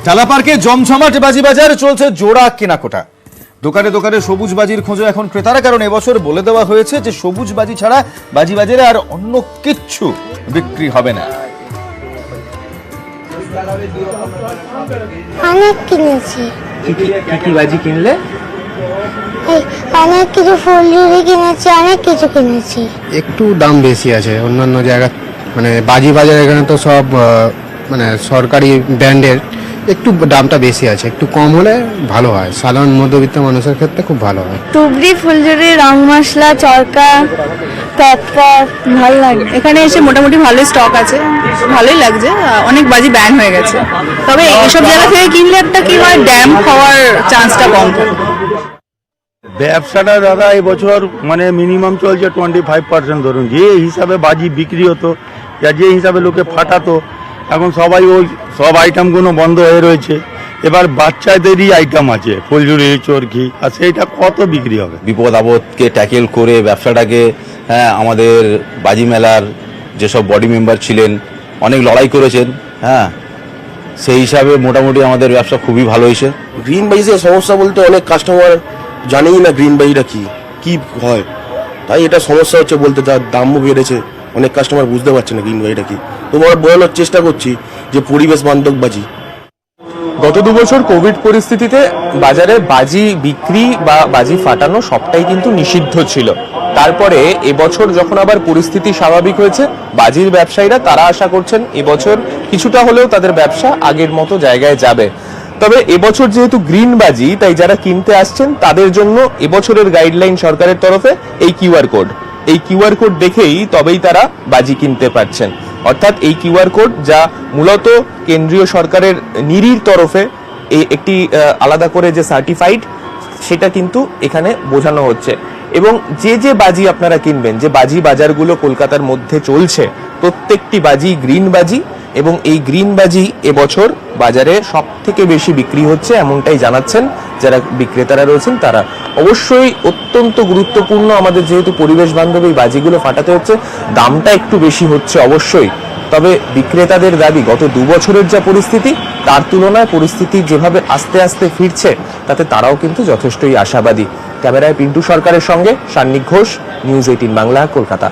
টালা পার্কে জমজমাট বাজি বাজার চলছে জোড়া কেনাকাটা। দোকানে দোকানে সবুজ বাজির খোঁজে এখন ক্রেতারা, কারণ এবছর বলে দেওয়া হয়েছে যে সবুজ বাজি ছাড়া বাজি বাজারে আর অন্য কিচ্ছু বিক্রি হবে না। অনেক কিনেছি। কি বাজি কিনলে? অনেক কিছু ফুলঝুরি কিনেছি, অনেক কিছু কিনেছি। একটু দাম বেশি আছে অন্যান্য জায়গা, মানে বাজি বাজার এখানে তো সব মানে সরকারি ব্র্যান্ডের, একটু দামটা বেশি আছে। একটু কম হলে ভালো হয়, সাধারণ মধ্যবিত্ত মানুষের ক্ষেত্রে খুব ভালো হয়। তুবড়ি, ফুলঝুরি, রং মশলা, চরকা, পপকর্ন ভালো লাগে। এখানে এসে মোটামুটি ভালো স্টক আছে, ভালোই লাগছে। অনেক বাজি ব্যান হয়ে গেছে, তবে এইসব জায়গা থেকে কিনলে একটা কি হয়, ড্যাম্প হওয়ার চান্সটা কম থাকে। ব্যবসাটা দাদা এবছর মানে মিনিমাম চলছে 25%। ধরুন যে হিসাবে বাজি বিক্রি হতো, যে হিসাবে লোকে ফাটাতো, এখন সবাই ওই সব আইটেমগুলো বন্ধ হয়ে রয়েছে। এবার বাচ্চাদেরই আইটেম আছে, ফুলঝুরি, চরকি, আর সেইটা কত বিক্রি হবে? বিপদ আপদকে ট্যাকেল করে ব্যবসাটাকে, আমাদের বাজি মেলার যেসব বডি মেম্বার ছিলেন অনেক লড়াই করেছেন, সেই হিসাবে মোটামুটি আমাদের ব্যবসা খুবই ভালো হয়েছে। গ্রিন বাজির সমস্যা বলতে অনেক কাস্টমার জানেই না গ্রিন বাজিটা কি হয়, তাই এটা সমস্যা হচ্ছে বলতে। যার দামও বেড়েছে, অনেক কাস্টমার বুঝতে পারছে না গ্রিন বাজিটা কি। তো আমরা বোঝানোর চেষ্টা করছি যে পরিবেশ বান্ধব বাজি। গত 2 বছর কোভিড পরিস্থিতিতে বাজারে বাজি বিক্রি বা বাজি ফাটানো সবটাই কিন্তু নিষিদ্ধ ছিল। তারপরে এবছর যখন আবার পরিস্থিতি স্বাভাবিক হয়েছে, বাজির ব্যবসায়ীরা তারা আশা করছেন এবছর কিছুটা হলেও তাদের ব্যবসা আগের মতো জায়গায় যাবে। তবে এবছর যেহেতু গ্রিন বাজি, তাই যারা কিনতে আসছেন তাদের জন্য এবছরের গাইডলাইন সরকারের তরফে এই কিউআর কোড। এই কিউআর কোড দেখেই তবেই তারা বাজি কিনতে পারছেন। অর্থাৎ এই কিউআর কোড, যা মূলত কেন্দ্রীয় সরকারের নিরির তরফে একটি আলাদা করে যে সার্টিফাইড, সেটা কিন্তু এখানে বোঝানো হচ্ছে। এবং যে বাজি আপনারা কিনবেন, যে বাজি বাজারগুলো কলকাতার মধ্যে চলছে, প্রত্যেকটি বাজি গ্রিন বাজি, এবং এই গ্রিন বাজি এবছর বাজারে সব থেকে বেশি বিক্রি হচ্ছে এমনটাই জানাচ্ছেন যারা বিক্রেতারা রয়েছেন তারা। অবশ্যই অত্যন্ত গুরুত্বপূর্ণ, আমাদের যেহেতু পরিবেশ বান্ধব এই বাজিগুলো ফাটাতে হচ্ছে, দামটা একটু বেশি হচ্ছে অবশ্যই। তবে বিক্রেতাদের দাবি, গত 2 বছরের যা পরিস্থিতি, তার তুলনায় পরিস্থিতি যেভাবে আস্তে আস্তে ফিরছে, তাতে তারাও কিন্তু যথেষ্টই আশাবাদী। ক্যামেরায় পিন্টু সরকারের সঙ্গে সান্নিক ঘোষ, নিউজ 18 বাংলা, কলকাতা।